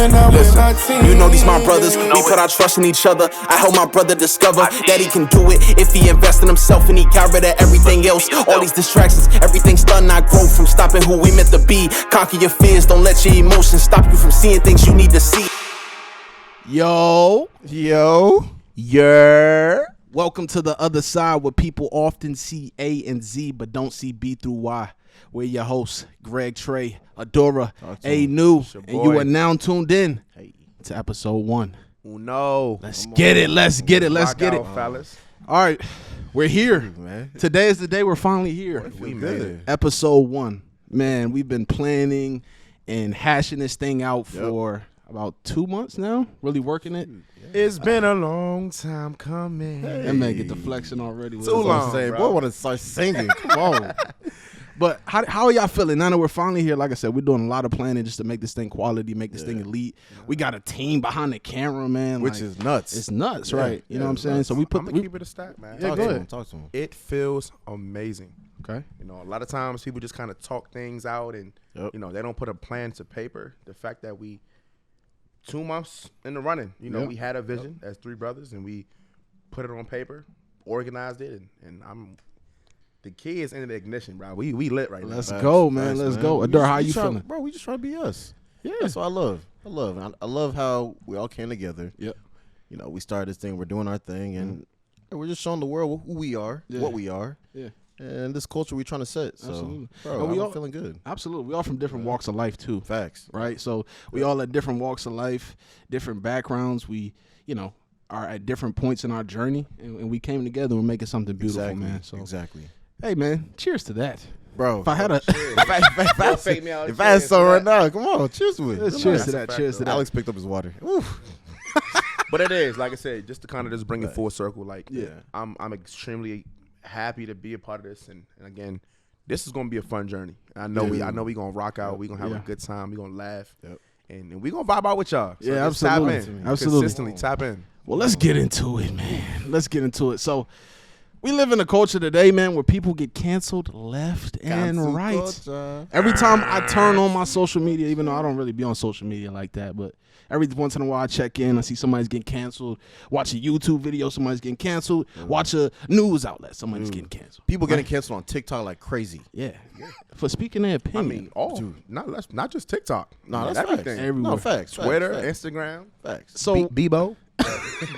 Listen, you know these my brothers. We put our trust in each other. I help my brother discover that he can do it if he invest in himself and he got rid of everything else. All these distractions, everything's done. I grow from stopping who we meant to be. Conquer your fears, don't let your emotions stop you from seeing things you need to see. Yo. Welcome to the other side where people often see A and Z but don't see B through Y. We're your hosts, Greg, Trey, Adora, A New, and you are now tuned in to episode 1. No. Let's get it. Fellas. All right, we're here. Man. Today is the day we're finally here. We made it. Episode 1. Man, we've been planning and hashing this thing out for about 2 months now, really working it. It's been a long time coming. That man get the flexing already. Too long, bro. Boy, I want to start singing. Come on. But how are y'all feeling now that we're finally here? Like I said, we're doing a lot of planning just to make this thing quality, make this thing elite. We got a team behind the camera, man. Which is nuts. It's nuts, right? You know what I'm saying? So we put. I'm gonna keep it a stack, man. Yeah, go ahead. Talk to him. It feels amazing. Okay. You know, a lot of times people just kind of talk things out, and you know they don't put a plan to paper. The fact that we 2 months in the running, you know, we had a vision as 3 brothers, and we put it on paper, organized it, and I'm. The key is in the ignition, bro. We lit right now. Let's go, man. Let's go. Adora, how you feeling? Bro, we just try to be us. Yeah. That's what I love. I love how we all came together. Yep. You know, we started this thing. We're doing our thing, and we're just showing the world who we are, what we are. Yeah. And this culture we're trying to set. So, absolutely. Bro, we I'm all feeling good. Absolutely. We all from different walks of life, too. Facts. Right? So we all at different walks of life, different backgrounds. We, you know, are at different points in our journey, and we came together and we're making something beautiful, man. So Exactly. Hey, man, cheers to that. Bro, if I had a if I had some right now, come on, cheers to it. Cheers to that. Cheers to that. Alex picked up his water. But it is, like I said, just to kind of just bring it full circle. Like, yeah, I'm extremely happy to be a part of this, and again, this is gonna be a fun journey. I know we gonna rock out. We gonna have a good time. We gonna laugh, and we gonna vibe out with y'all. So absolutely, tap in. absolutely, consistently tap in. Well, let's get into it, man. Let's get into it. So. We live in a culture today, man, where people get canceled left and right. Culture. Every time I turn on my social media, even though I don't really be on social media like that, but every once in a while I check in, I see somebody's getting canceled. Watch a YouTube video, somebody's getting canceled. Watch a news outlet, somebody's getting canceled. People getting canceled on TikTok like crazy. Yeah. For speaking their opinion. I mean, not just TikTok. No, that's everything. Facts. Everywhere. No, facts. Twitter, facts. Instagram. Facts. So Bebo.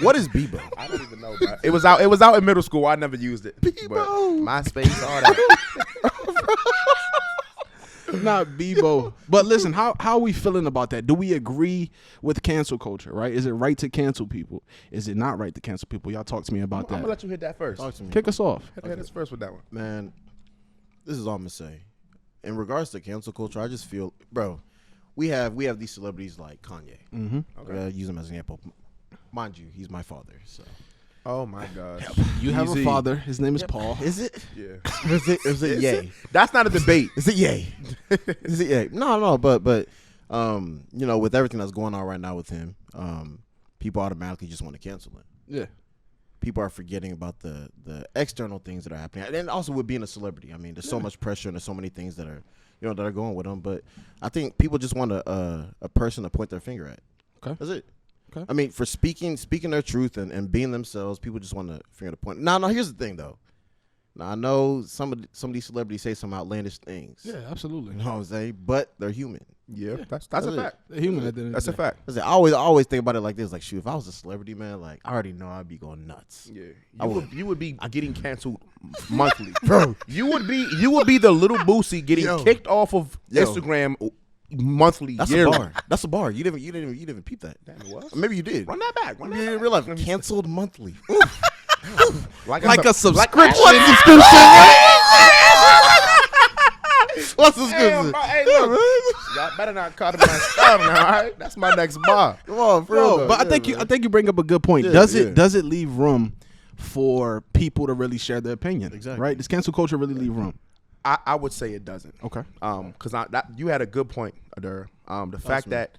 What is Bebo? I don't even know, bro. It was out in middle school. I never used it. Bebo. MySpace, all that. Not Bebo. But listen, how are we feeling about that? Do we agree with cancel culture, right? Is it right to cancel people? Is it not right to cancel people? Y'all talk to me about that. I'm going to let you hit that first. Talk to me. Kick us off. Hit us first with that one. Man, this is all I'm going to say. In regards to cancel culture, I just feel, bro, we have these celebrities like Kanye. Mm-hmm. Okay. Use him as an example. Mind you, he's my father, so. Oh my gosh. You have a father. His name is Paul. Is it? Yeah. Is it yay? That's not a debate. Is it yay? Is it yay? No, but you know, with everything that's going on right now with him, people automatically just want to cancel him. Yeah. People are forgetting about the external things that are happening. And also with being a celebrity, I mean, there's so much pressure and there's so many things that are going with them, but I think people just want a person to point their finger at. Okay. That's it. Okay. I mean, for speaking their truth and being themselves, people just want to finger to point. Now, here's the thing, though. Now, I know some of these celebrities say some outlandish things. Yeah, absolutely. You know what I'm saying? But they're human. Yeah, that's a fact. They're human at the end of That's the a day. fact. I always think about it like this. Like, shoot, if I was a celebrity, man, like, I already know I'd be going nuts. Yeah, you would be getting canceled monthly, bro. You would be the little Boosie getting kicked off of Instagram monthly. That's yearly. a bar. That's a bar. You didn't even peep that. Damn, it was? Maybe you did. Run that back. You didn't realize canceled monthly. Like a subscription. What's the subscription? Hey, look. Y'all better not cut my stuff now, all right? That's my next bar. Come on, for real. But I think you bring up a good point. Yeah, Does it leave room for people to really share their opinion? Exactly. Right? Does cancel culture really leave room? I would say it doesn't. Okay. Because you had a good point, Adur. The fact that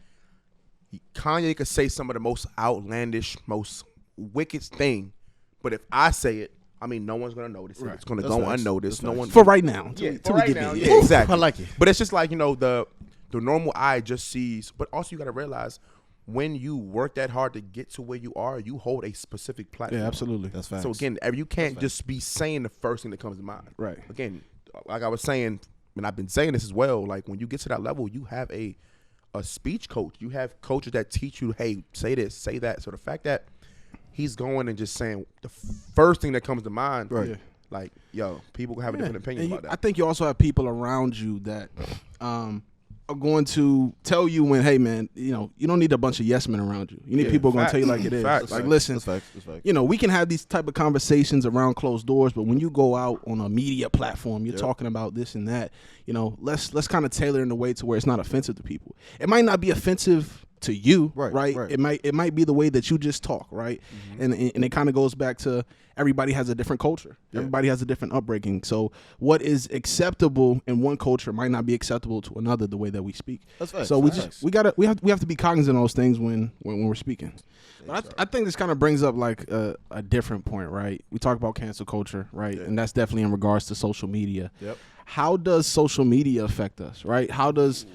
Kanye could say some of the most outlandish, most wicked thing, but if I say it, I mean, no one's gonna notice it. It's gonna go unnoticed. No one for right now. Yeah, till right we get now. there. Yeah, exactly. I like it. But it's just like, you know, the the normal eye just sees, but also you got to realize when you work that hard to get to where you are, you hold a specific platform. Yeah, absolutely. That's facts. So again, you can't just be saying the first thing that comes to mind. Right. Again, like I was saying, and I've been saying this as well, like when you get to that level, you have a speech coach. You have coaches that teach you, hey, say this, say that. So the fact that he's going and just saying the first thing that comes to mind, Right. Yeah. like, yo, people have a different opinion about that. I think you also have people around you that are going to tell you when, hey, man, you don't need a bunch of yes men around you. You need people who are going to tell you like it is. Facts. Like, listen, That's facts. we can have these type of conversations around closed doors, but when you go out on a media platform, you're talking about this and that. Let's kind of tailor in a way to where it's not offensive to people. It might not be offensive to you, right? It might be the way that you just talk, right? And it kind of goes back to everybody has a different culture. Yeah. Everybody has a different upbringing. So what is acceptable in one culture might not be acceptable to another the way that we speak. That's right. So we have to be cognizant of those things when we're speaking. But I think this kind of brings up like a different point, right? We talk about cancel culture, right? Yeah. And that's definitely in regards to social media. Yep. How does social media affect us, right? How does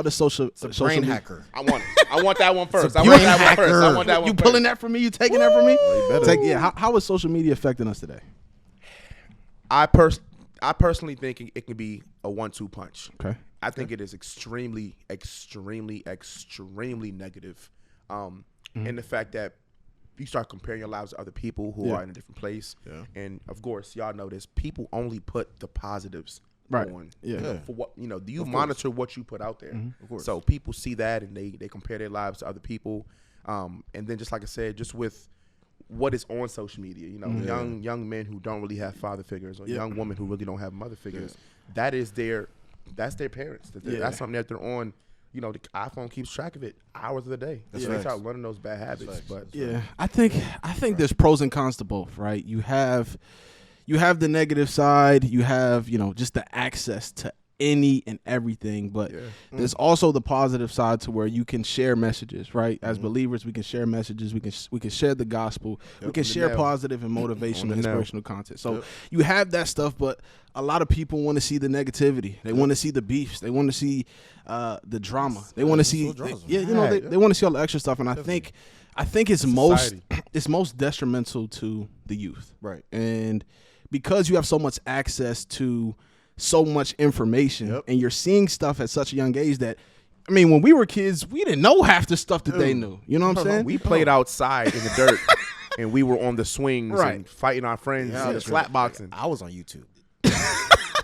social brain hacker? I want that one first. You pulling that from me? You taking that from me? Well, How is social media affecting us today? I personally think it can be a 1-2 punch. Okay. I think it is extremely, extremely, extremely negative. And the fact that you start comparing your lives to other people who are in a different place. Yeah. And of course, y'all know this. People only put the positives on. Yeah. For what do you monitor what you put out there? Of course. So people see that and they compare their lives to other people. And then just like I said, just with what is on social media, young men who don't really have father figures or young women who really don't have mother figures. That's their parents. That's something that they're on. The iPhone keeps track of it hours of the day. They start learning those bad habits. But I think there's pros and cons to both, right? You have the negative side. You have just the access to any and everything, but there's also the positive side to where you can share messages, right? As believers, we can share messages. We can share the gospel. We can share positive and motivational, inspirational content. So you have that stuff, but a lot of people want to see the negativity. They want to see the beefs. They want to see the drama. They want to see, they want to see all the extra stuff. And I think it's most detrimental to the youth, right? And because you have so much access to so much information and you're seeing stuff at such a young age that, I mean, when we were kids, we didn't know half the stuff that they knew. You know what I'm saying? We played outside in the dirt and we were on the swings and fighting our friends and slap boxing. I was on YouTube.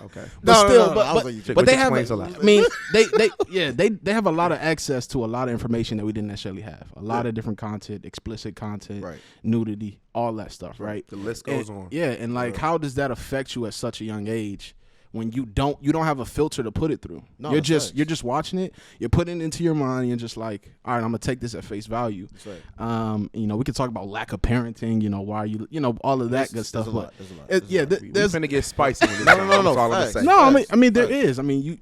Okay. But they have, I mean, they have a lot of access to a lot of information that we didn't necessarily have. A lot of different content, explicit content, nudity, all that stuff, right? The list goes on. Yeah, and like, how does that affect you at such a young age? When you don't have a filter to put it through. No, you're just watching it. You're putting it into your mind. And you're just like, all right, I'm gonna take this at face value. That's right. We could talk about lack of parenting. Why are you, all of that good stuff. There's a lot. There's gonna get spicy. No. I mean, there is. I mean,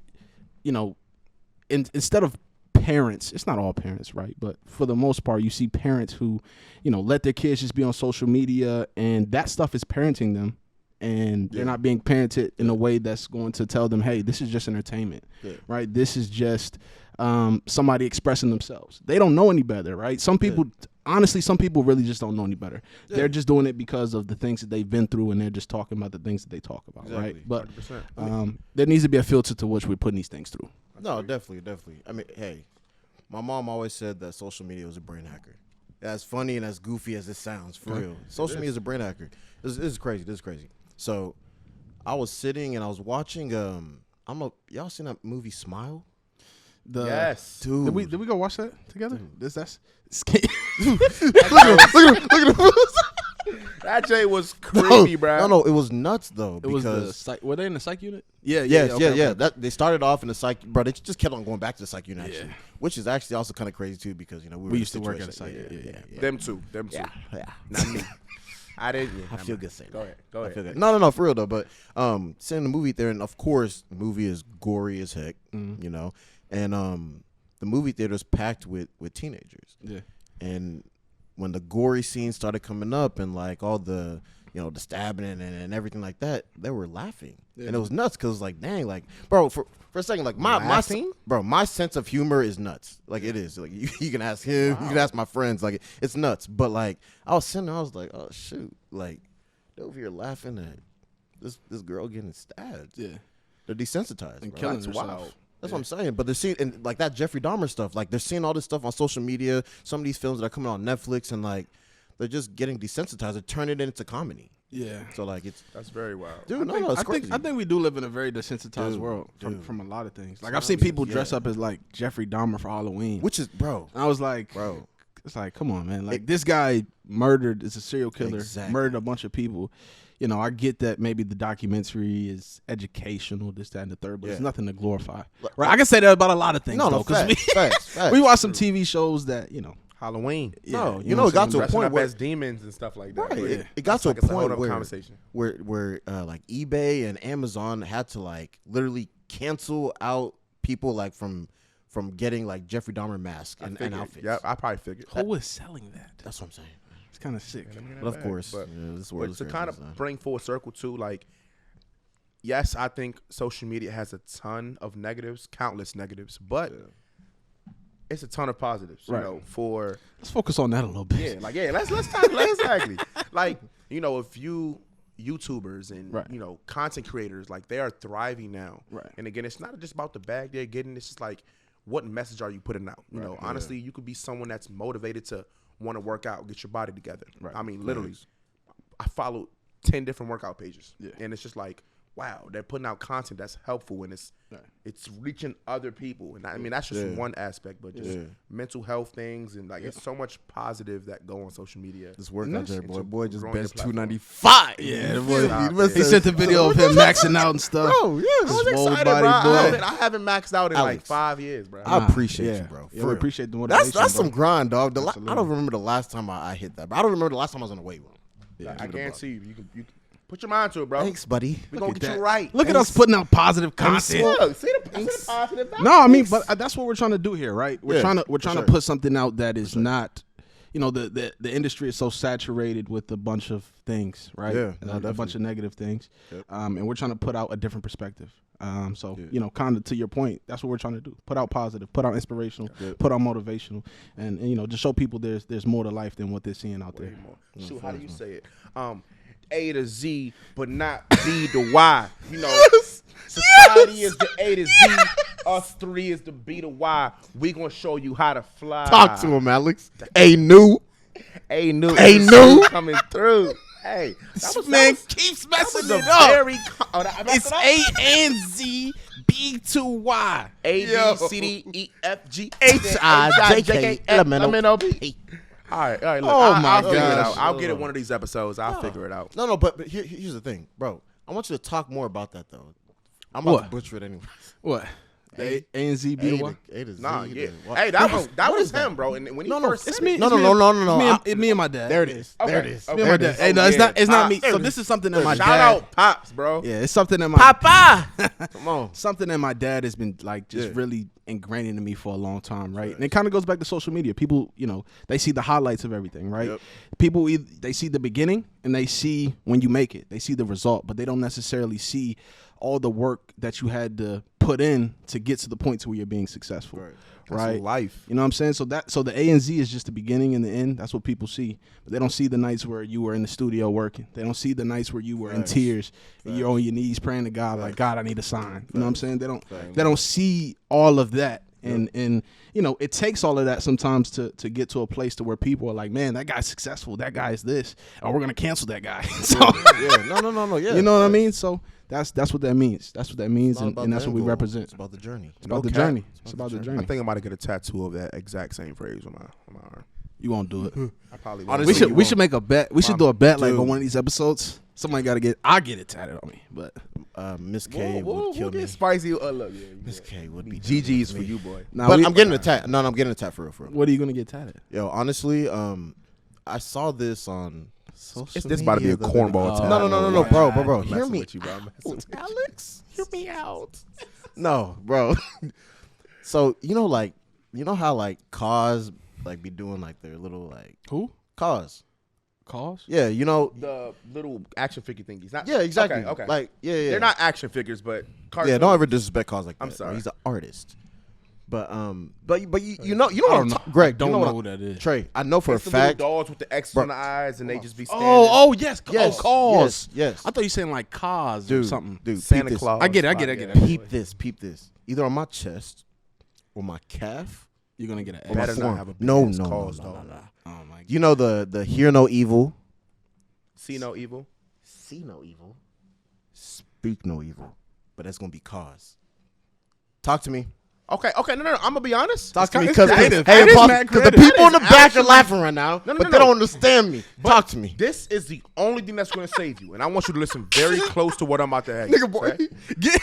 instead of parents, it's not all parents, right? But for the most part, you see parents who, let their kids just be on social media, and that stuff is parenting them. And they're not being parented in a way that's going to tell them, hey, this is just entertainment, right? This is just somebody expressing themselves. They don't know any better, right? Some people, honestly, really just don't know any better. Yeah. They're just doing it because of the things that they've been through, and they're just talking about the things that they talk about, right? But there needs to be a filter to which we're putting these things through. No, definitely. I mean, hey, my mom always said that social media was a brain hacker. As funny and as goofy as it sounds, for real. Social media is a brain hacker. This is crazy. So, I was sitting and I was watching. Y'all seen that movie Smile? Yes, dude. Did we go watch that together? Dude. That's look at him. That Jay was creepy, bro. No, it was nuts though. It was were they in the psych unit? Yeah. That they started off in the psych, bro. They just kept on going back to the psych unit, actually, which is actually also kind of crazy too, because we used to work at a psych. Yeah. Them two. Yeah. Not me. I didn't. I feel good saying that. Go ahead. No, for real though. But seeing the movie there, and of course, the movie is gory as heck, and the movie theater's packed with teenagers. Yeah. And when the gory scenes started coming up, and like all the you know, the stabbing and everything like that, they were laughing. Yeah. And it was nuts because like, dang, like, bro, for a second, like my sense of humor is nuts. Like it is. Like you can ask him, you can ask my friends. Like it's nuts. But like I was sitting there, I was like, oh shoot, like they're over here laughing at this girl getting stabbed. Yeah, they're desensitized and bro. killing That's herself. wild. That's what I'm saying. But they're seeing and like that Jeffrey Dahmer stuff. Like they're seeing all this stuff on social media. Some of these films that are coming on Netflix and like they're just getting desensitized. They're turning it into comedy. Yeah. So like that's very wild. Dude, I think we do live in a very desensitized world from a lot of things. Like I've seen people dress up as like Jeffrey Dahmer for Halloween, which is bro. And I was like, bro, it's like, come on, man. Like this guy is a serial killer, murdered a bunch of people. You know, I get that maybe the documentary is educational, this, that, and the third, but it's nothing to glorify. Right? I can say that about a lot of things, though, because we watch some TV shows that, you know, Halloween. Yeah, no, you know, it got to a point where as demons and stuff like that. Right. It got to a point where like eBay and Amazon had to like literally cancel out people like from getting like Jeffrey Dahmer mask and outfits. Yeah, I probably figured. Who was selling that? That's what I'm saying. It's kind of sick. But of course, but this to kind of bring full circle too, like, yes, I think social media has a ton of negatives, countless negatives, but it's a ton of positives. Right. You know, for let's focus on that a little bit. Let's talk exactly. Like, you know, if you YouTubers and you know, content creators, like they are thriving now. Right. And again, it's not just about the bag they're getting. It's just like, what message are you putting out? You know, honestly, you could be someone that's motivated to want to work out, get your body together. Right. I mean, literally, I followed 10 different workout pages, and it's just like, wow, they're putting out content that's helpful and it's reaching other people. And I mean, that's just one aspect, but just mental health things and like it's so much positive that go on social media. This workout there, boy just bench 295. Yeah, he sent the video of him maxing out and stuff. Bro, yeah, I was excited, bro. I haven't maxed out in like 5 years, bro. I appreciate you, bro. Yeah, we appreciate the motivation. That's some grind, dog. I don't remember the last time I hit that, but I don't remember the last time I was on the weight room. Yeah, I guarantee you can put your mind to it, bro. Thanks, buddy. We're going to get you right. Look at us putting out positive content. Look, see the positive. No, I mean, but that's what we're trying to do here, right? We're trying to put something out that is not, you know, the industry is so saturated with a bunch of things, right? Yeah, a bunch of negative things. Yep. And we're trying to put out a different perspective. You know, kind of to your point, that's what we're trying to do. Put out positive, put out inspirational, put out motivational, and you know, just show people there's more to life than what they're seeing out there. Shoot, how do you say it? A to Z, but not B to Y. You know, society is the A to Z. Us three is the B to Y. We gonna show you how to fly. Talk to him, Alex. A new coming through. Hey, this man keeps messing it up. It's A and Z, B to Y. A, B, C, D, E, F, G, H, I, J, K, L, M, N, P. All right. Look, I'll figure it out. I'll get it one of these episodes. I'll figure it out. No, but here's the thing, bro. I want you to talk more about that, though. I'm about to butcher it anyway. What? A and Z, B to Y? A to Z. Nah, yeah. Hey, that was him, bro. And when he first it's me. No. Me and my dad. There it is. Okay. There it is. Me and my dad. Hey, no, it's not me. So this is something that my dad. Shout out Pops, bro. Yeah, it's something that my Papa. Come on. Something that my dad has been like just really ingrained into me for a long time, right? And it kind of goes back to social media. People, you know, they see the highlights of everything, right? Yep. People they see the beginning and they see when you make it. They see the result, but they don't necessarily see all the work that you had to put in to get to the point to where you're being successful. Right? Life. You know what I'm saying? So the A and Z is just the beginning and the end. That's what people see. But they don't see the nights where you were in the studio working. They don't see the nights where you were in tears. And you're on your knees praying to God like, God, I need a sign. You know what I'm saying? They don't see all of that. And you know, it takes all of that sometimes to get to a place to where people are like, man, that guy's successful. That guy is this. Or we're gonna cancel that guy. So No. Yeah. You know what I mean? So that's what that means. That's what that means, and that's what we represent. It's about the journey. It's about the journey. It's about the journey. I think I'm about to get a tattoo of that exact same phrase on my arm. You won't do it. I probably won't. We should make a bet. We should do a bet like on one of these episodes. Somebody got to get. I get it tatted on me, but Miss K would kill me. Get spicy. Look, Miss K would be GG's for you, boy. Nah, but I'm getting a tat. No, I'm getting a tat for real. What are you gonna get tatted? Yo, honestly, I saw this on social media. This about to be a cornball tat. No, bro. Hear me, Alex. Hear me out. No, bro. So you know how like cars like be doing like their little like who cars. Cause? Yeah, you know The little action figure thingies. Not, Yeah, exactly. Okay. Like yeah. They're not action figures, but cartoons. Yeah, don't ever disrespect Cause like that. I'm sorry. He's an artist. But you know what I'm Greg, don't you know what who that is. Trey, I know for It's a the little fact. dolls with the X's on the eyes, and they just be standing. Yes. Yes, Cause. yes. I thought you saying like cause or something. Dude, Santa peep this. Claus. I get it. Peep this. Either on my chest or my calf. You're gonna get an or my Better not forearm. have a big No. ass Cause dog. Oh my god. You know the hear no evil, See no evil. see no evil, speak no evil, but that's gonna be Cause. Talk to me. Okay. No. I'm gonna be honest. Talk to me it's because creative. hey, That is Apostle, mad 'cause the creative. people in the back are laughing right now, No, but they don't understand me. Talk to me. This is the only thing that's gonna save you, and I want you to listen very close to what I'm about to say. Nigga boy.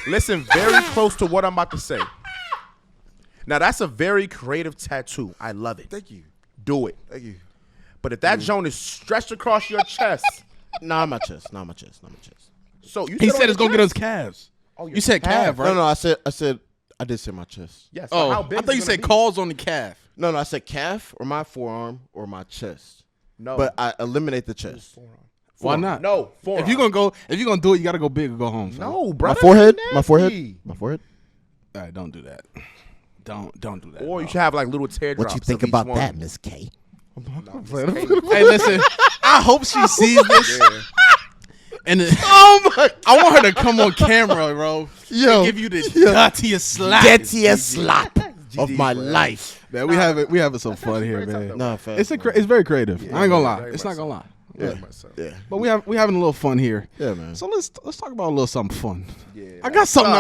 Listen very close to what I'm about to say. Now that's a very creative tattoo. I love it. Thank you. Do it. Thank you. But if that zone is stretched across your chest, Not my chest. so you He on said it's your gonna get us chest? calves. Oh, your You said calf, right? No, I said I did say my chest. Yes. So Oh, how big I thought is you it said gonna be? cause on the calf. No, I said calf or my forearm or my chest. No. But I eliminate the chest. Why not? No. Forearm. If you're gonna do it, you gotta go big or go home. fam. No, bro. My forehead. My forehead. All right, don't do that. Don't do that. Or you should have like little teardrops. What you think of each about one. that, Miss K? Hey, listen. I hope she sees this. Yeah. And I want her to come on camera, bro. Yo, and give you the dirtiest slap. Dirtiest slap of GD, my bro. life. Man, we having some fun here, man. No, fast. It's very creative. I ain't gonna lie. very It's much not gonna lie. Yeah. But we having a little fun here. Yeah, man. So let's talk about a little something fun. Yeah. I got something.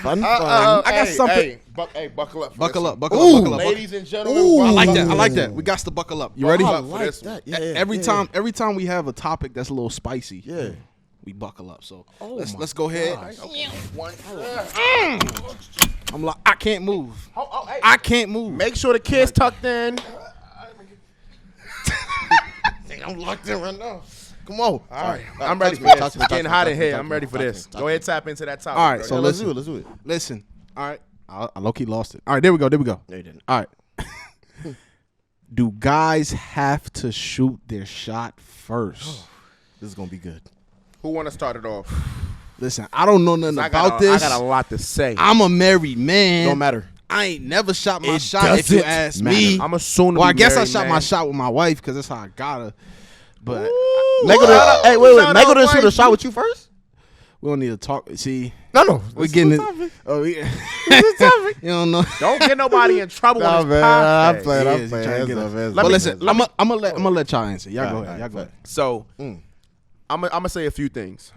Fun. I got something. Buckle up. Buckle up. Ladies and gentlemen. I like buckle that. I up. like that. We got to buckle up. You ready? I for like this that. one. Yeah, Every time we have a topic that's a little spicy, Yeah. we buckle up. So let's go ahead. I'm like, I can't move. Hey. I can't move. Make sure the kids tucked in. I'm locked in right now. Come on. All right. I'm ready for Talk this. to me, It's getting talk hot to in me, here. talk I'm to ready me, for talk to this. me, Go ahead, tap into that topic. All right, bro. so let's do it. Listen. All right. I low-key lost it. All right, there we go. No, you didn't. All right. Do guys have to shoot their shot first? This is gonna be good. Who want to start it off? Listen, I don't know nothing about this. I got a lot to say. I'm a married man. Don't matter. I ain't never shot my It shot. If you doesn't ask matter. me, I'm a soon. well, I guess I shot my shot with my wife because that's how I got her. But Hey, wait. Shout Meg out, didn't shoot a wifey. shot with you first? we don't need to talk. See, No. we're getting it. Oh, yeah. You don't know. Don't get nobody in trouble on this I'm podcast. playing. He I'm is. He playing. trying to Hands get up, us. hands But up. listen, I'm gonna let y'all answer. Y'all go All ahead. right, Y'all go ahead. So, I'm gonna say a few things.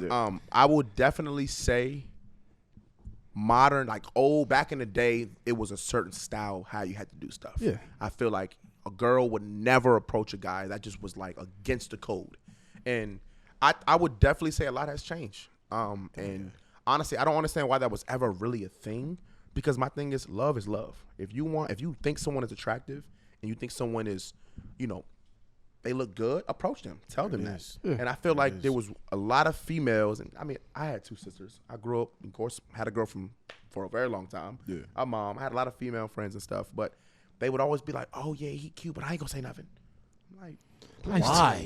I will definitely say modern, like old, back in the day, it was a certain style how you had to do stuff. Yeah. I feel like a girl would never approach a guy that just was like against the code, and I would definitely say a lot has changed. And honestly, I don't understand why that was ever really a thing, because my thing is love is love. If you think someone is attractive and you think someone is, they look good, approach them. Tell them that. Yeah. And I feel like there was a lot of females, and I mean, I had two sisters. I grew up, of course, had a girl for a very long time. Yeah. A mom. I had a lot of female friends and stuff, but they would always be like, "Oh yeah, he cute," but I ain't gonna say nothing. I'm like,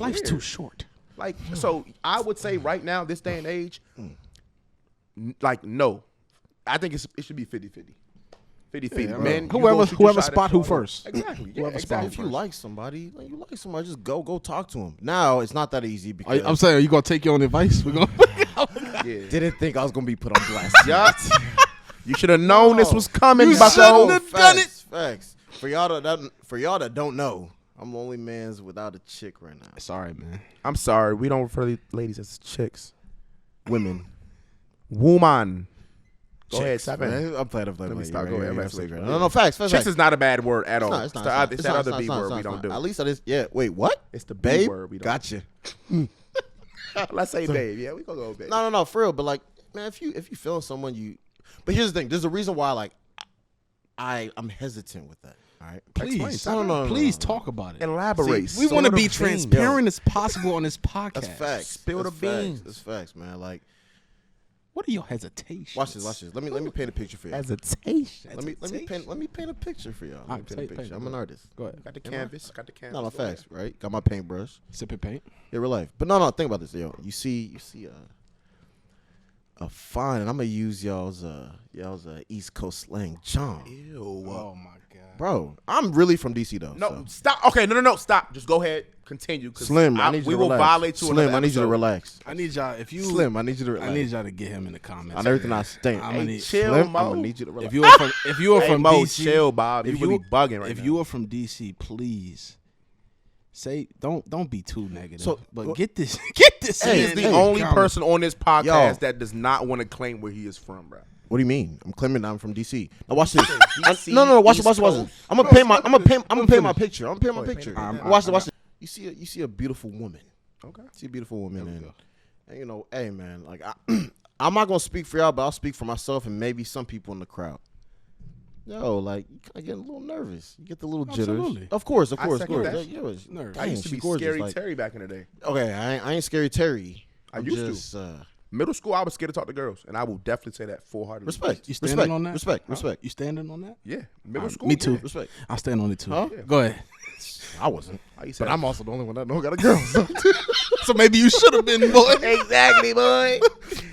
Life's weird. too short. Like, so I would say right now, this day and age, like, no. I think it should be 50-50. 50-50. Yeah, Men, you whoever go shoot your shot spot at who your- first. Exactly. Yeah, Whoever spot exactly. who If you first. like somebody, just go talk to him. Now it's not that easy because I'm saying, are you gonna take your own advice? We're gonna. Yeah. didn't think I was gonna be put on blast. Yup. You should have known this was coming, You Bucko. shouldn't have done it. Facts. For y'all that don't know, I'm the only man's without a chick right now. Sorry, man. I'm sorry. We don't refer to ladies as chicks. Women. Woman. Go ahead, Chicks, stop it. man. I'm playing. Let me stop. Go ahead. No, facts. Chicks is not a bad word at all. It's not. It's that other B word we don't do. At least that is. Yeah. Wait. What? It's the B Babe. word we don't Gotcha. Let's say babe. Yeah, we gonna go babe. No, for real. But like, man, if you feeling someone, you. But here's the thing. There's a reason why, like, I'm hesitant with that. All right. Please, No. please talk about it. Elaborate. We want to be Spill the beans. transparent as possible on this podcast. That's facts. Spill the That's facts. beans. That's facts, man. Like, What are your hesitations? Watch this. Let me paint a picture for you. Hesitation. Let me paint a picture for y'all. Let me paint a picture. I'm an artist. Go ahead. Got the canvas. No, facts, right? Got my paintbrush. Sipping paint. Yeah, real life. But no, think about this, yo. You see a fine, and I'm gonna use y'all's East Coast slang, John. Ew. Oh my god, bro. I'm really from DC though. No, so. stop. Okay, no, stop. Just go ahead. Continue. Slim, I need you we to will relax. violate you. Slim, I need you to relax. I need y'all. If you Slim, I need you to relax. I need y'all to get him in the comments on everything I stand. I'm gonna need chill, Slim, Mo. I'm gonna need you to relax. If you are from Mo, DC, chill, Bob. You really bugging right if now. you are from DC, please say don't be too negative. So, but get this He is in the the only comments. person on this podcast Yo. that does not want to claim where he is from, bro. What do you mean? I'm claiming I'm from DC. Now watch this. DC, No, watch East this. Coast. I'm gonna paint my picture. I'm gonna paint my Paint picture. it. Watch this. You see a beautiful woman. Okay. See a beautiful woman, and you know, hey man, like I'm not gonna speak for y'all, but I'll speak for myself and maybe some people in the crowd. Yo, like you kind of get a little nervous. You get the little jitters. Absolutely. Of course. I second that. Nervous. I used to she be gorgeous, Scary like- Terry back in the day. Okay, I ain't scary Terry. I I'm used to. Middle school, I was scared to talk to girls, and I will definitely say that full-heartedly. Respect. You standing Respect. on that? Respect. You standing on that? Yeah, middle school. Me too. Yeah. Respect. I stand on it too. Huh? Yeah. Go ahead. I wasn't. I used to But have- I'm also the only one that know got a girl. So, So maybe you should have been, boy. exactly, boy.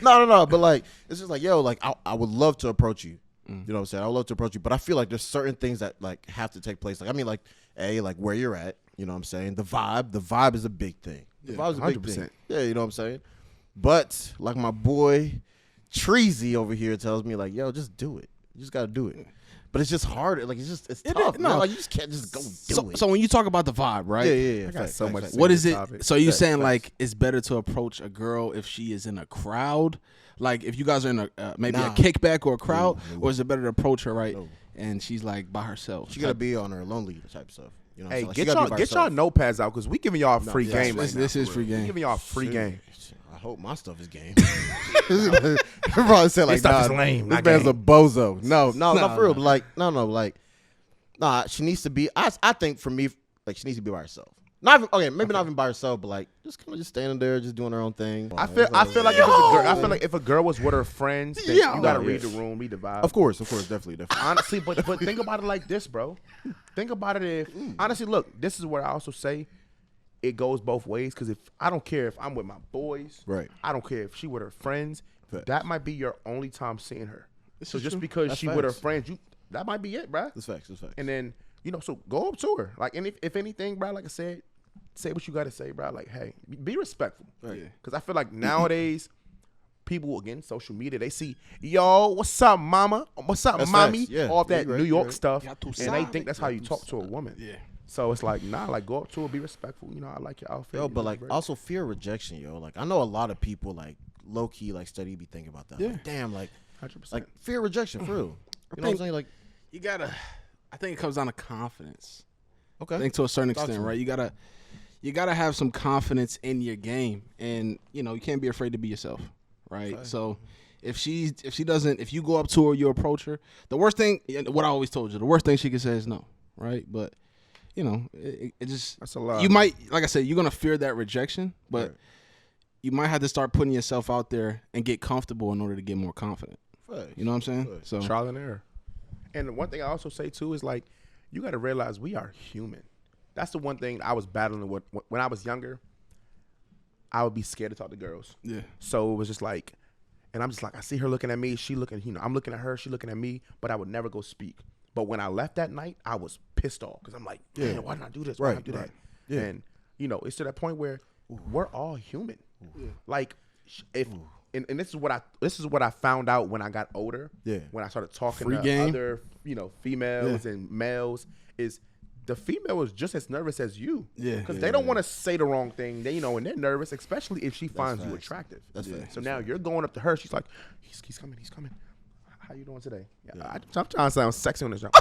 No. But like, it's just like, yo, like I would love to approach you. You know what I'm saying? I would love to approach you, but I feel like there's certain things that like have to take place. Like, I mean, like, like where you're at. You know what I'm saying? The vibe is a big thing. The vibe is a big 100%. thing. Yeah, you know what I'm saying? But like my boy Treasy over here tells me, like, yo, just do it. You just gotta do it. But it's just hard. Like it's tough. is. No. Man. Like you just can't just go do it. So when you talk about the vibe, right? Yeah. I got so much. to say What on is this it? topic. So you Facts, saying facts. like it's better to approach a girl if she is in a crowd, like if you guys are in a maybe Nah. a kickback or a crowd, No. or is it better to approach her right No. and she's like by herself? She gotta be on her lonely type stuff. You know what I'm Hey, saying? Like, she get gotta be y'all by herself. notepads out because we giving y'all a free yeah, game right now. This is free We game. giving y'all a free game. I hope my stuff is game. Probably say like, This stuff is nah, lame, This not man's game. a bozo. No, Nah, not for real. nah. But like, no. She needs to be. I think for me, like, she needs to be by herself. Not even, okay, maybe not even by herself, but like just kind of just standing there, just doing her own thing. I feel like if it's a girl, I feel like if a girl was with her friends, then Yo. you gotta Yeah. read the room, read the vibe. Of course, definitely. Honestly, but think about it like this, bro. Think about it if honestly, look, this is where I also say it goes both ways. Because if I don't care if I'm with my boys, Right. I don't care if she with her friends. Facts. That might be your only time seeing her. So is just true. because That's she with her facts. friends, that mimight be it, bro. That's facts. And then so go up to her, like, and if anything, bro, like I said, say what you gotta say, bro. Like, hey, be respectful. Right. Because I feel like nowadays, people again, social media, they see, yo, what's up, mama? What's up, That's mommy? facts. Yeah. All that You're right, New you're York right. stuff, Ya tu and they sabes. think that's how you talk to a woman. Yeah. So it's like, nah, like go up to her, be respectful. You know, I like your outfit. Yo, you but look like great. also fear of rejection, yo. Like I know a lot of people like low key like steady be thinking about that. Yeah. Like, damn, like 100%. like fear of rejection for real. You know what I'm saying? Like You gotta. I think it comes down to confidence. okay. I think to a certain Talk to extent, me. right? You gotta have some confidence in your game, and you can't be afraid to be yourself, right? Okay. So if you go up to her, you approach her. The worst thing, what I always told you, the worst thing she can say is no, right? But it just That's a lot. You might, like I said, you're gonna fear that rejection, but Right. you might have to start putting yourself out there and get comfortable in order to get more confident. Facts. You know what I'm saying? Facts. So trial and error. And one thing I also say too is like, you got to realize we are human. That's the one thing I was battling with when I was younger. I would be scared to talk to girls. yeah, So it was just like, and I'm just like, I see her looking at me. She looking, I'm looking at her. She looking at me. But I would never go speak. But when I left that night, I was pissed off because I'm like, Yeah. man, why didn't I do this? Why didn't I do Right. that? Yeah. And it's to that point where we're all human. Like, if and this is what I found out when I got older. Yeah. When I started talking Free to game. other females and males, is the female is just as nervous as you. Yeah. Because Yeah, they don't want to say the wrong thing. They and they're nervous, especially if she finds you facts. attractive. That's facts. So now you're going up to her. She's like, he's coming. He's coming. How you doing today? I'm trying to sound sexy on this jump.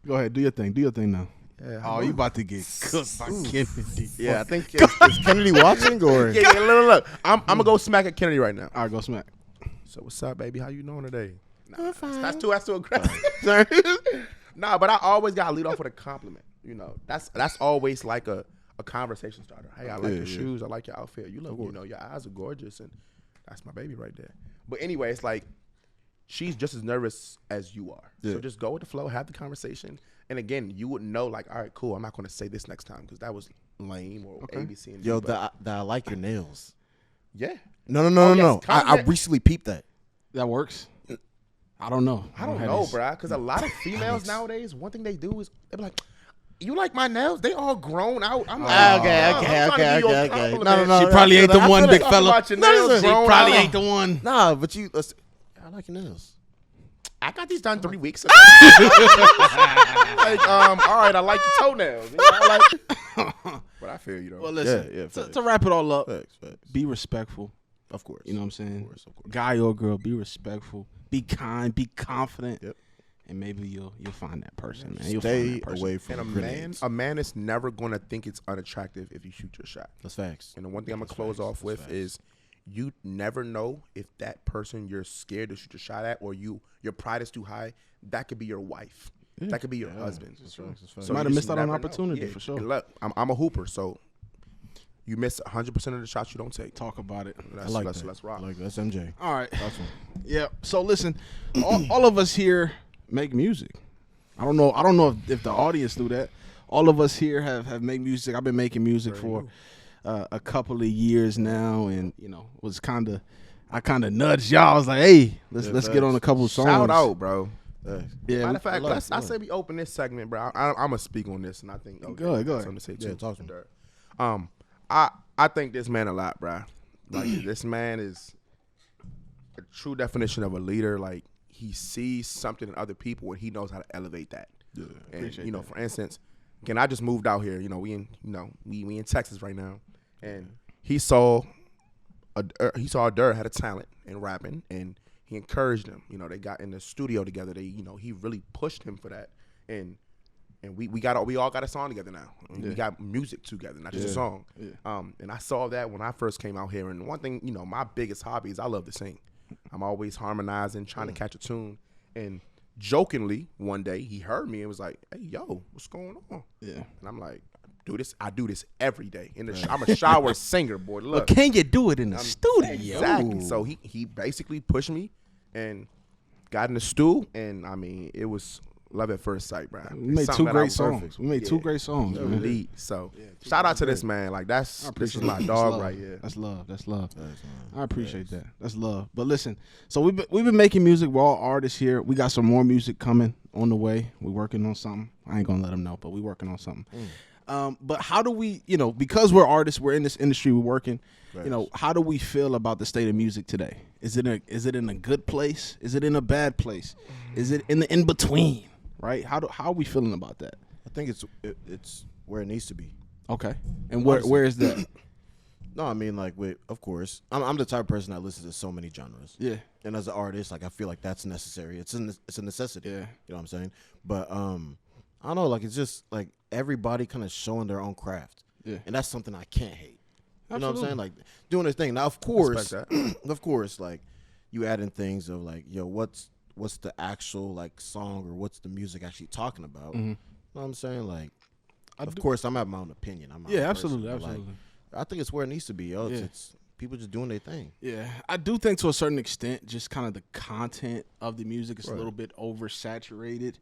go ahead, do your thing. Do your thing now. Yeah, Oh, you about to get cooked by Kennedy. yeah, I think. Is Kennedy watching or yeah, look. I'm gonna go smack at Kennedy right now. All right, go smack. So what's up, baby? How you doing today? Nah, that's too aggressive. Nah, but I always gotta lead off with a compliment. That's always like a conversation starter. Hey, I like your shoes. I like your outfit. You look, your eyes are gorgeous, and That's my baby right there. But anyway, it's like she's just as nervous as you are. Yeah. So just go with the flow, have the conversation. And again, you would know, like, all right, cool, I'm not going to say this next time because that was lame or A, B, C, and D. Yo, I like your nails. Yeah. No. I recently peeped that. That works. I don't know. I don't know, bro. Because a lot of females nowadays, one thing they do is they be like, "You like my nails? They all grown out." I'm like, Okay. No. She probably ain't the one, big fella. She probably ain't the one. Nah, but I like your nails. I got these done 3 weeks ago. Like, all right, I like your toenails. You know, but I feel you though. Well, listen. Yeah. To wrap it all up, Facts. be respectful. Of course. You know what I'm saying? Of course. Guy or girl, be respectful. Be kind. Be confident. Yep. And maybe you'll find that person, man. You'll Stay find that person. away from grenades. A man is never gonna think it's unattractive if you shoot your shot. That's facts. And the one thing I'm gonna close off with is you never know if that person you're scared to shoot your shot at or your pride is too high. That could be your wife. Yeah. That could be your husband. So might have missed out on an opportunity for sure. And look, I'm a hooper, so you miss 100% of the shots you don't take. Talk about it. Let's rock. I like that. That's MJ. All right. Awesome. Yeah. So listen, all of us here make music. I don't know if the audience knew that. All of us here have made music. I've been making music for a couple of years now, and I kind of nudged y'all. I was like, hey, let's get on a couple of songs. Shout out, bro. Yeah. Matter of fact, I say we open this segment, bro. I'm gonna speak on this, and I think go ahead. Something to say too. Talk to me. I think this man a lot, bro. Like this man is a true definition of a leader. Like he sees something in other people and he knows how to elevate that. Yeah, and you know, for instance, again, I just moved out here. You know, we in Texas right now, and he saw Durr had a talent in rapping, and he encouraged him. You know, they got in the studio together. He really pushed him for that, and we all got a song together now. We got music together, not just a song. Yeah. And I saw that when I first came out here. And one thing, my biggest hobby is I love to sing. I'm always harmonizing, trying to catch a tune. And jokingly, one day he heard me and was like, "Hey, yo, what's going on?" Yeah. And I'm like, I do this every day. I'm a shower singer, boy. Look, but can you do it in the studio? Exactly. So he basically pushed me and got in the stew, and I mean, it was love at first sight, bro. We made two great songs. Two great songs, man. Indeed. So shout out to this man. Like this is my dog right here. That's love. I appreciate that. That's love. But listen, so we've been making music. We're all artists here. We got some more music coming on the way. We're working on something. I ain't gonna let them know, but we're working on something. But how do we, because we're artists, we're in this industry, we're working. Right. How do we feel about the state of music today? Is it in a good place? Is it in a bad place? Is it in the in between? Right? How are we feeling about that? I think it's where it needs to be. Okay. And where is that? No, I mean, like, of course, I'm the type of person that listens to so many genres. Yeah. And as an artist, like, I feel like that's necessary. It's a necessity. Yeah. You know what I'm saying? But I don't know, like, it's just like everybody kind of showing their own craft. Yeah. And that's something I can't hate. You know what I'm saying? Like, doing their thing. Now, of course, like, you add in things of like, yo, what's the actual like song or what's the music actually talking about? Mm-hmm. You know what I'm saying? Like, of course, I'm having my own opinion. Absolutely. Like, I think it's where it needs to be. Yo, it's people just doing their thing. Yeah, I do think to a certain extent, just kind of the content of the music is a little bit oversaturated.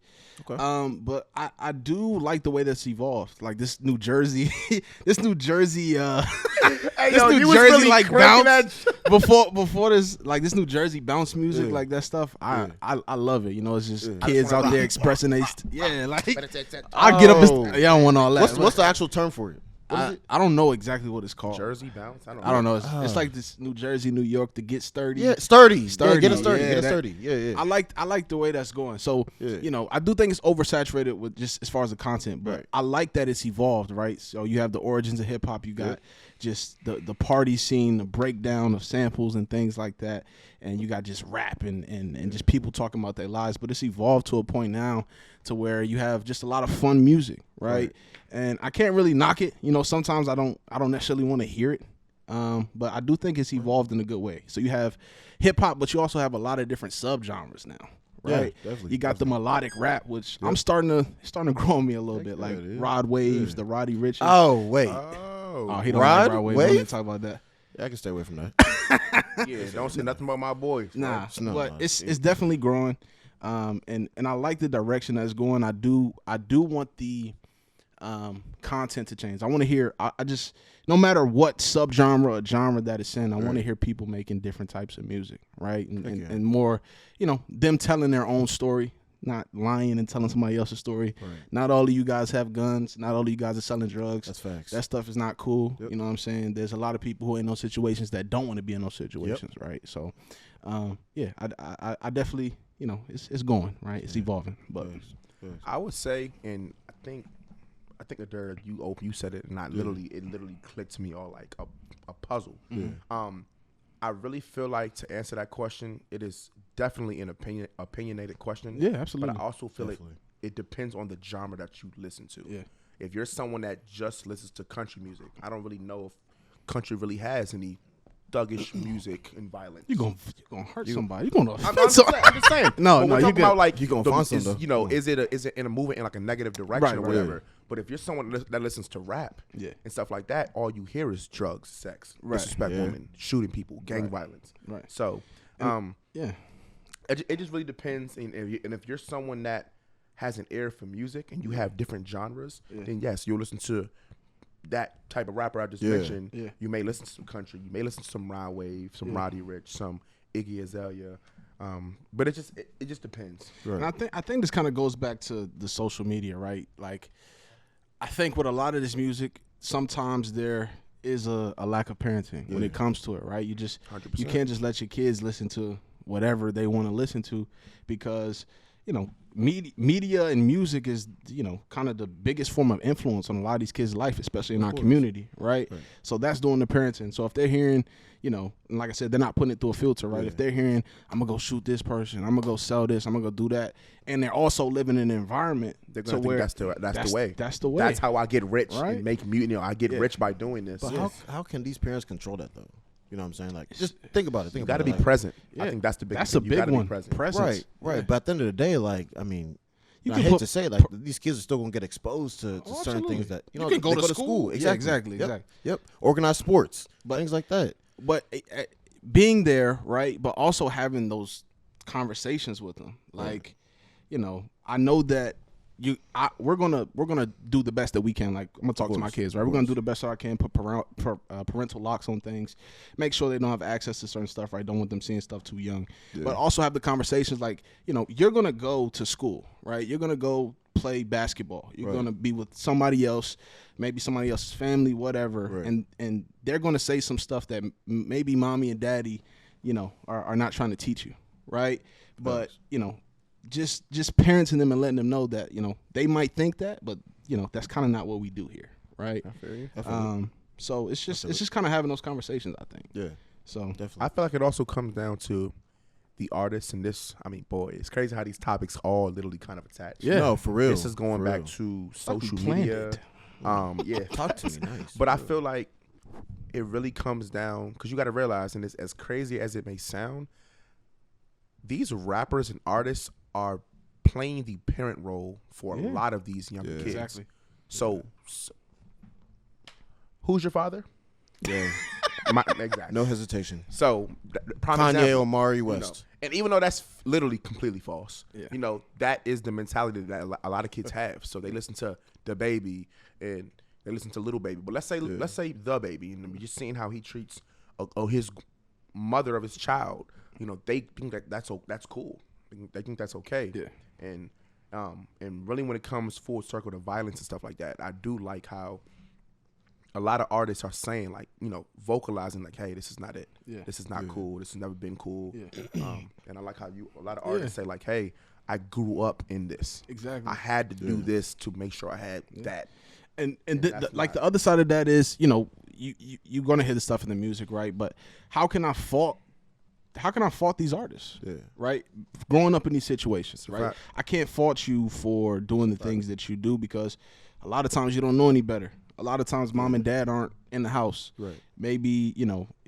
Okay. But I do like the way that's evolved. Like this New Jersey, hey, this New Jersey really like bounce before this, like this New Jersey bounce music, like that stuff. I love it. It's just kids out there expressing they like I get up. I don't want all that. What's the actual term for it? I don't know exactly what it's called. Jersey bounce? I don't know. It's like this New Jersey, New York to get sturdy. Yeah, sturdy. Yeah, get it sturdy. Get it sturdy. Yeah. I like the way that's going. So, I do think it's oversaturated with just as far as the content, but I like that it's evolved, right? So you have the origins of hip hop. You got just the party scene, the breakdown of samples and things like that. And you got just rap and just people talking about their lives. But it's evolved to a point now to where you have just a lot of fun music, right? And I can't really knock it. Sometimes I don't necessarily want to hear it. But I do think it's evolved in a good way. So you have hip hop, but you also have a lot of different subgenres now, right? Yeah, definitely. You got the melodic rap, which I'm starting to grow on me a little bit, like Rod Waves, the Roddy Ricch. Oh wait, he don't like Rod Waves. We don't talk about that. Yeah, I can stay away from that. Yeah, don't say nothing about my boys. Nah, No, but no, it's definitely growing, and I like the direction that's going. I do want the content to change. I want to hear. I just, no matter what subgenre or genre that it's in, I want to hear people making different types of music, right? And more, them telling their own story, not lying and telling somebody else's story. Right. Not all of you guys have guns. Not all of you guys are selling drugs. That's facts. That stuff is not cool. Yep. You know what I'm saying? There's a lot of people who are in those situations that don't want to be in those situations, right? So, I definitely, it's going, right? It's evolving. But I would say, and I think Adara, you said it, and it literally clicked to me all like a puzzle. I really feel like, to answer that question, it is definitely an opinionated question. Yeah, absolutely. But I also feel it depends on the genre that you listen to. Yeah. If you're someone that just listens to country music, I don't really know if country really has any thuggish music and violence. You're gonna hurt somebody. You're gonna I'm offend somebody. just saying. No, But we're you talking good. about like You gonna find some, though. is it in a moving in like a negative direction or Right, whatever? yeah. But if you're someone that listens to rap Yeah. and stuff like that, all you hear is drugs, sex, Right. disrespect Yeah. women, shooting people, gang violence. Right. So, Yeah. it just really depends. And if you're someone that has an ear for music and you have different genres, then yes, you'll listen to that type of rapper I just mentioned. Yeah. You may listen to some country. You may listen to some Rod Wave, some Roddy Ricch, some Iggy Azalea. But it just depends. And I think this kind of goes back to the social media, right? Like, I think with a lot of this music, sometimes there is a lack of parenting when it comes to it, right? You 100%. can't just let your kids listen to whatever they want to listen to, because media and music is kind of the biggest form of influence on a lot of these kids' life, especially in our community, right? So that's doing the parenting. So if they're hearing, and like I said, they're not putting it through a filter, right? If they're hearing, I'm gonna go shoot this person, I'm gonna go sell this, I'm gonna go do that, and they're also living in an environment They're gonna think that's the way. That's the way. That's how I get rich Right? and make music. I get rich by doing this. But how can these parents control that though? You know what I'm saying? Like, just think about it. You got to be present. I think that's the big. That's a thing. You big gotta one. Be present. Presence. Right. Yeah. But at the end of the day, like, I mean, You I can hate put to say it, like, these kids are still gonna get exposed to certain absolutely. things that You know can go they to school. Yeah, exactly. Yep. Organized sports, things like that. But being there, right? But also having those conversations with them, like, I know that we're gonna do the best that we can. Like, I'm gonna talk to my kids, right? We're gonna do the best that I can. Put parental locks on things. Make sure they don't have access to certain stuff, right? Don't want them seeing stuff too young. But also have the conversations, like, you're gonna go to school, right? You're gonna go play basketball. You're gonna be with somebody else, maybe somebody else's family, whatever, and they're gonna say some stuff that maybe mommy and daddy, are not trying to teach you, right? But just parenting them and letting them know that they might think that, but that's kind of not what we do here, right? I feel you. So it's just kind of having those conversations, I think. Yeah. So Definitely. I feel like it also comes down to the artists and this. I mean, boy, it's crazy how these topics all literally kind of attached. Yeah. No, for real. This is going For back real. to like we social planned media. it. Yeah. Talk to me, nice. But I feel like it really comes down, because you got to realize, and it's as crazy as it may sound, these rappers and artists are playing the parent role for a lot of these young kids. Exactly. So, who's your father? Yeah. Exactly. No hesitation. So, prime Kanye, example, Omari West. and even though that's literally completely false, Yeah. that is the mentality that a lot of kids have. So they listen to the baby and they listen to Little Baby. But let's say the baby, and just seeing how he treats his mother of his child. They think that's cool. They think that's okay. Yeah. And really, when it comes full circle to violence and stuff like that, I do like how a lot of artists are saying, like, vocalizing, like, hey, this is not it. Yeah. This is not cool. This has never been cool. Yeah. And I like how a lot of artists say, like, hey, I grew up in this. Exactly. I had to do this to make sure I had that. And that's like not- the other side of that is, you're gonna hear the stuff in the music, right? But how can I fault these artists? Yeah. Right? Growing up in these situations, right? fact. I can't fault you for doing the things that you do, because a lot of times you don't know any better. A lot of times mom and dad aren't in the house. Right. Maybe,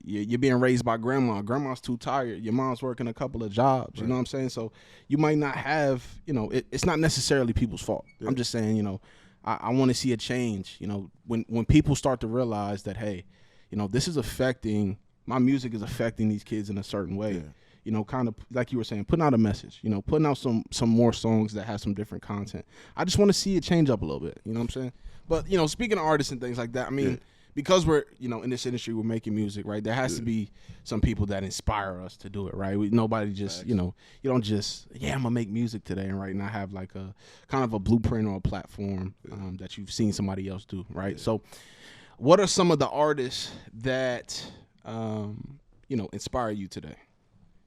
you're being raised by grandma. Grandma's too tired. Your mom's working a couple of jobs. You know what I'm saying? So you might not have, it's not necessarily people's fault. Yeah. I'm just saying, I want to see a change. When people start to realize that, hey, this is affecting my music is affecting these kids in a certain way. You know, kind of like you were saying, putting out a message, you know, putting out some more songs that have some different content. I just want to see it change up a little bit, you know what I'm saying? But, you know, speaking of artists and things like that, I mean, because we're, you know, in this industry, we're making music, right? There has to be some people that inspire us to do it, right? Nobody just, you know, you don't just, I'm going to make music today, right? And I have like a kind of a blueprint or a platform that you've seen somebody else do, right? So what are some of the artists that, you know, inspire you today?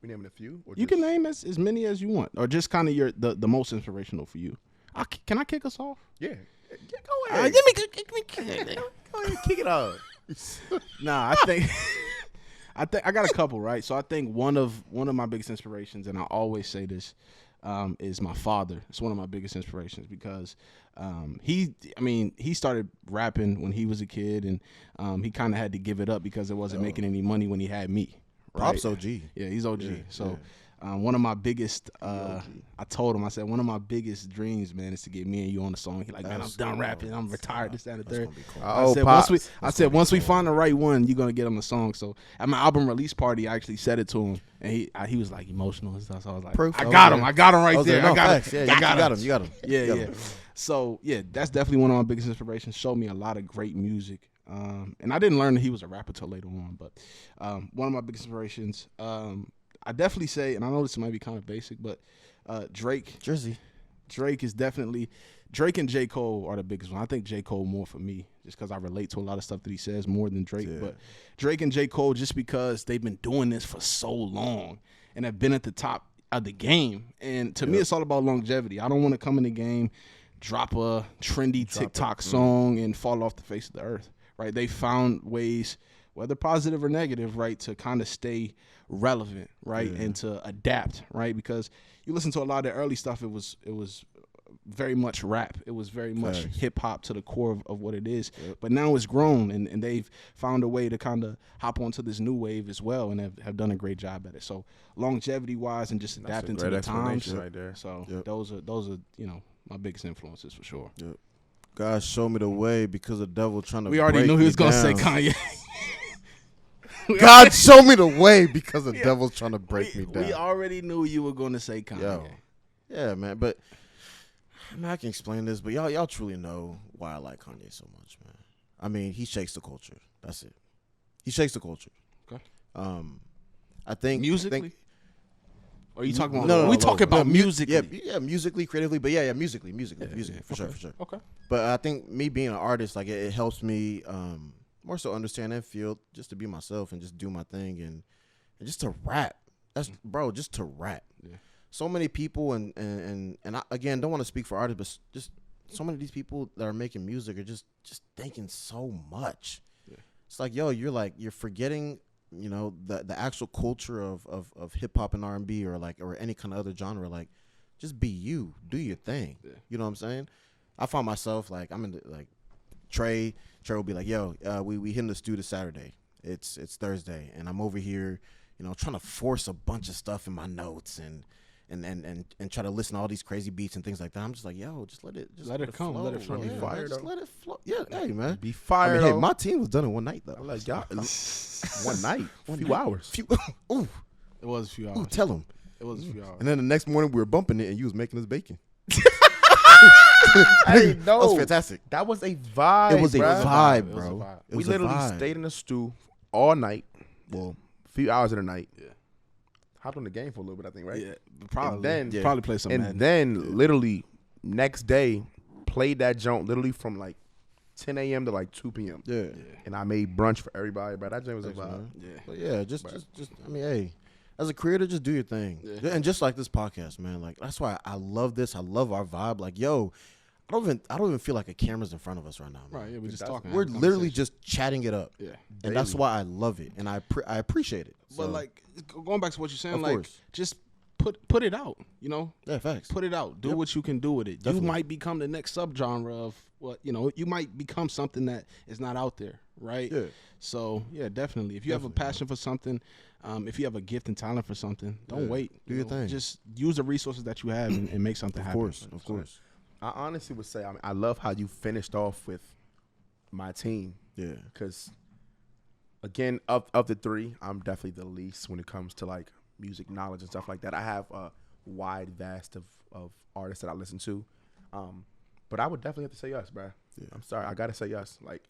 We naming a few? Or you can name as many as you want, or just kind of the most inspirational for you. Can I kick us off? Yeah. Go ahead. Go ahead, kick it off. Nah, I think I got a couple, right? So I think one of my biggest inspirations, and I always say this, is my father. It's one of my biggest inspirations because he started rapping when he was a kid, and he kind of had to give it up because it wasn't making any money when he had me. Right? Pops OG. Yeah, he's OG. So one of my biggest, I told him, I said, one of my biggest dreams, man, is to get me and you on the song. He's like, man, I'm done rapping. I'm retired, this, that, and the third. Cool. I said, once we find the right one, you're going to get on the song. So at my album release party, I actually said it to him. And he was like emotional and stuff. So I was like, Proof. I got him right there. No, I got facts. him. Yeah, I got him. You got him. Yeah. So, yeah, that's definitely one of my biggest inspirations. Showed me a lot of great music. And I didn't learn that he was a rapper till later on. But one of my biggest inspirations, I definitely say, and I know this might be kind of basic, but Drake. Jersey. Drake is definitely, Drake and J. Cole are the biggest one. I think J. Cole more for me, just because I relate to a lot of stuff that he says more than Drake. Yeah. But Drake and J. Cole, just because they've been doing this for so long and have been at the top of the game. And to me, it's all about longevity. I don't want to come in the game, drop a trendy TikTok song and fall off the face of the earth, right? They found ways, whether positive or negative, right, to kind of stay relevant, right, and to adapt, right? Because you listen to a lot of the early stuff, it was very much rap. It was very much hip hop to the core of what it is. But now it's grown, and they've found a way to kind of hop onto this new wave as well, and have done a great job at it. So longevity wise, and just adapting to the times. Right there. So those are you know, my biggest influences for sure. God show me the way because the devil trying to. We already knew he was gonna say Kanye. God show me the way because the devil's trying to break me down. We already knew you were going to say Kanye. Yeah, man. But I mean, I can explain this, but y'all truly know why I like Kanye so much, man. I mean, he shakes the culture. That's it. He shakes the culture. Okay. I think musically. Or are you talking about? No, we talking about musically. Yeah, musically, creatively, but musically, for sure. Okay. But I think me being an artist, like it helps me more so understand and feel just to be myself and just do my thing and just to rap. That's just to rap. Yeah. So many people and I, again, don't want to speak for artists, but just so many of these people that are making music are just thinking so much. Yeah. It's like, you're forgetting, you know, the actual culture of hip hop and R&B or any kind of other genre. Like, just be you, do your thing. Yeah. You know what I'm saying? I found myself like I'm in the, like Trey will be like, we hitting the studio Saturday. It's Thursday, and I'm over here, you know, trying to force a bunch of stuff in my notes and try to listen to all these crazy beats and things like that. I'm just like, just let it come, flow. Let it flow. Be fired, just let it flow. Yeah, hey man, be fired. Hey, my team was done in one night though. I'm like, y'all, one night, a few hours. Ooh, it was a few hours. Ooh, tell him. It was a few hours. And then the next morning we were bumping it, and you was making us bacon. Hey, no, that was fantastic. That was a vibe. It was a vibe, bro. We literally stayed in the stew all night. Well, a few hours of the night. Yeah. Hopped on the game for a little bit, I think, right? Yeah, probably. And then probably play some. And then literally next day played that joint literally from like 10 a.m. to like 2 p.m. Yeah. And I made brunch for everybody, but that joint was a vibe. Yeah. But just I mean, hey, as a creator, just do your thing. Yeah. And just like this podcast, man, like that's why I love this. I love our vibe. Like, I don't even feel like a camera's in front of us right now, man. Right, yeah, we're just talking. We're literally just chatting it up. Yeah. And that's why I love it. And I appreciate it. But like going back to what you're saying, Of like course. just put it out, you know? Yeah, facts. Put it out. Do what you can do with it. Definitely. You might become the next subgenre of what, you know, you might become something that is not out there, right? Yeah. So, yeah, definitely. If you have a passion for something, if you have a gift and talent for something, don't wait. Do your thing. Just use the resources that you have and make something happen. Of course. I honestly would say, I love how you finished off with my team. Yeah. Because again, of the three, I'm definitely the least when it comes to like music knowledge and stuff like that. I have a wide vast of artists that I listen to, but I would definitely have to say us, bro. Yeah. I'm sorry, I gotta say us. Like,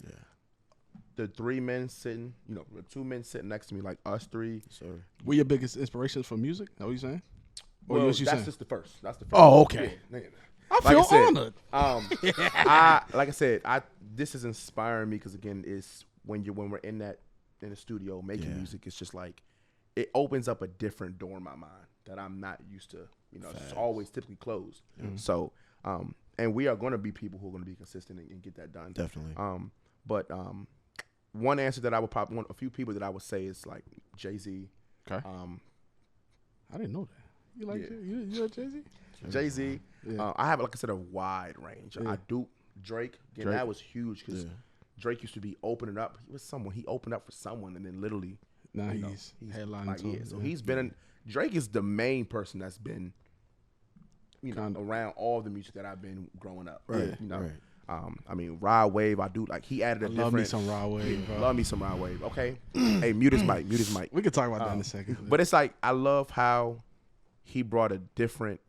the three men sitting, the two men sitting next to me, like us three. Sorry. Were your biggest inspirations for music? Is that what you saying? Well, that's just the first. That's the first. Oh, okay. Yeah. I feel honored. Like I said, this is inspiring me because again, it's when we're in the studio making music, it's just like it opens up a different door in my mind that I'm not used to. It's always typically closed. Mm-hmm. So, and we are going to be people who are going to be consistent and get that done. Definitely. But one answer that I would a few people that I would say is like Jay-Z. Okay. I didn't know that. You like you like Jay-Z? Jay-Z. Yeah. I have, like I said, a wide range. Yeah. I do Drake. Again, that was huge because Drake used to be opening up. He opened up for someone, and then literally, now he's headlining. Like, so he's been. Drake is the main person that's been, around all the music that I've been growing up. Right. Right. I mean, Rod Wave. I do like he added a different. Love me some Rod Wave. Bro. Love me some Rod Wave. Okay. Hey, mute his mic. We can talk about that in a second. But it's like I love how he brought a different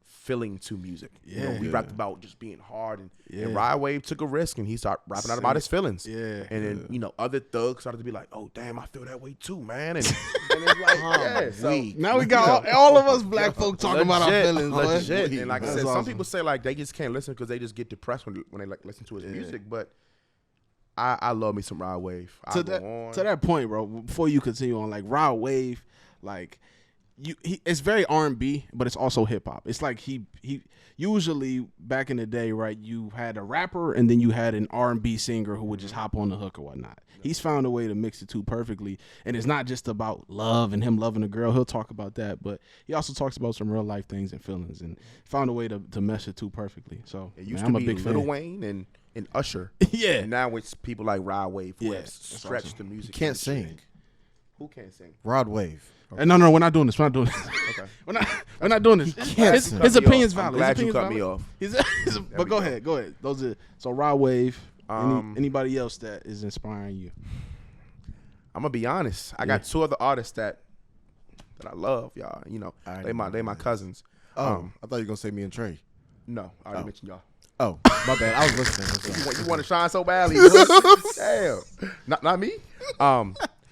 feeling to music. Yeah. We rapped about just being hard, and Rod Wave took a risk and he started rapping out about his feelings. Yeah. And then other thugs started to be like, "Oh damn, I feel that way too, man." And it's like, so now we got all of us black folk talking about our feelings. Legit. And like I said, some people say like they just can't listen because they just get depressed when they like listen to his music. But I love me some Rod Wave. To that point, bro. Before you continue on, like Rod Wave, like. It's very R&B, but it's also hip hop. It's like he usually back in the day, right? You had a rapper and then you had an R&B singer who would just hop on the hook or whatnot. He's found a way to mix the two perfectly, and it's not just about love and him loving a girl. He'll talk about that, but he also talks about some real life things and feelings, and found a way to mesh the two perfectly. So it used I'm to a be big Lil fan. Wayne and Usher. Yeah, and now it's people like Rod Wave who have stretched awesome. the music. Can't sing. Who can't sing? Rod Wave. Okay. No, we're not doing this. We're not doing this. Okay. we're not doing this. His opinion's valid. I'm glad you cut me off. But go ahead. Those are so Rod Wave. Anybody else that is inspiring you? I'm gonna be honest. I got two other artists that I love, y'all. They my cousins. I thought you were gonna say me and Trey. No, I already mentioned y'all. Oh, my bad. I was listening. You want to shine so badly? Damn. Not me.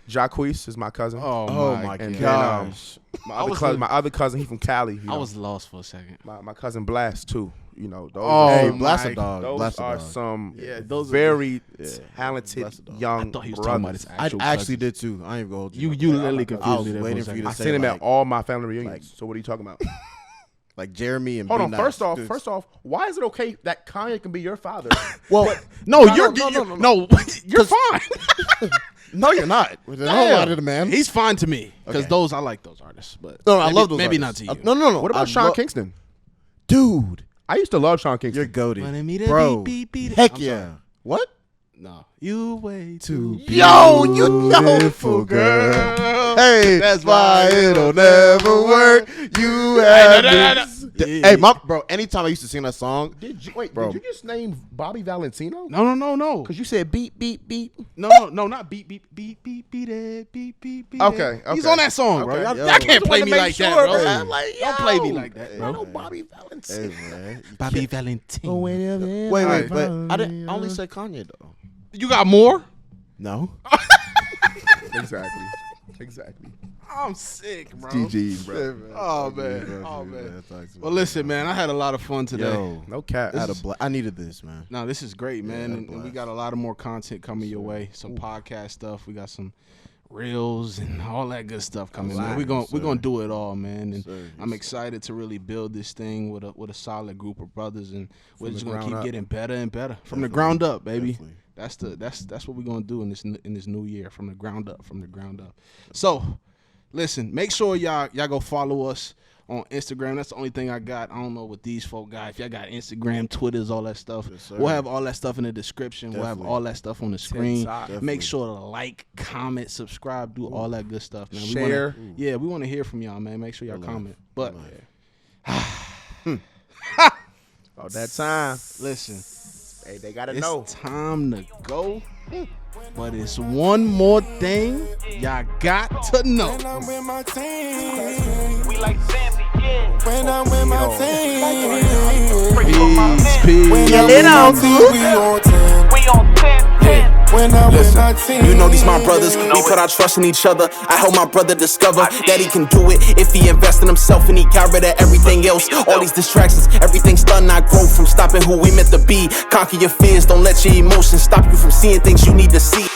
Jacquees is my cousin. Oh my gosh. Then, my other cousin, he from Cali. I was lost for a second. My cousin Blast too. Those Blast a dog. Those are some very talented young I thought he was brothers. talking about his actual I actually cousins. did too. I ain't gonna hold you. You literally confused me there. waiting for you to I say seen him like, at all my family reunions. So what are you talking about? like Jeremy and Hold on. B-Nice. First off, why is it okay that Kanye can be your father? Well, no, you're fine. no, you're not. Don't lie to the man. He's fine to me because I like those artists, but no, I love those. Maybe artists. not to you. No. What about Sean Kingston? Dude, I used to love Sean Kingston. you're goated, bro. Heck yeah. What? No, you way Too yo, you beautiful girl. Hey, that's why it'll never work. You have Hey, bro. Anytime I used to sing that song, Did you just name Bobby Valentino? No. Because you said beep beep beep. No, not beep beep beep beep beep it, beep beep beep. Okay. He's on that song, bro. Okay. Y'all can't play me like that, bro. Don't play me like that, bro. bro. Bobby Valentino. hey, man. Bobby Valentino. Wait, but I only said Kanye though. You got more? No. Exactly. I'm sick, bro. GG's, bro. Oh man. Well, listen, man. I had a lot of fun today. Yo, No cap. I needed this, man. No, this is great, man. And we blast. got a lot of more content your way. Some podcast stuff. We got some reels and all that good stuff coming. Man. We're gonna do it all, man. And I'm excited to really build this thing with a solid group of brothers, and we're just gonna keep getting better and better from the ground up, baby. Definitely. That's what we're gonna do in this new year, from the ground up. So, listen, make sure y'all go follow us on Instagram. That's the only thing I got. I don't know what these folk got. If y'all got Instagram, Twitters, all that stuff, we'll have all that stuff in the description. Definitely. We'll have all that stuff on the screen. Definitely. Make sure to like, comment, subscribe, do all that good stuff, man. Share. We want to hear from y'all, man. Make sure y'all comment. But All that time. listen, Hey, they gotta it's know. time to go. But it's one more thing y'all got to know. When I'm with my team, we like family, yeah. When I'm with my team, Peace. when I'm with my team, we on 10. We on 10. When I'm with my team, You know these my brothers, we put our trust in each other. I help my brother discover that he can do it if he invest in himself and he got rid of everything else. All these distractions, everything's done, not grow from stopping who we meant to be. Conquer your fears, don't let your emotions stop you from seeing things you need to see.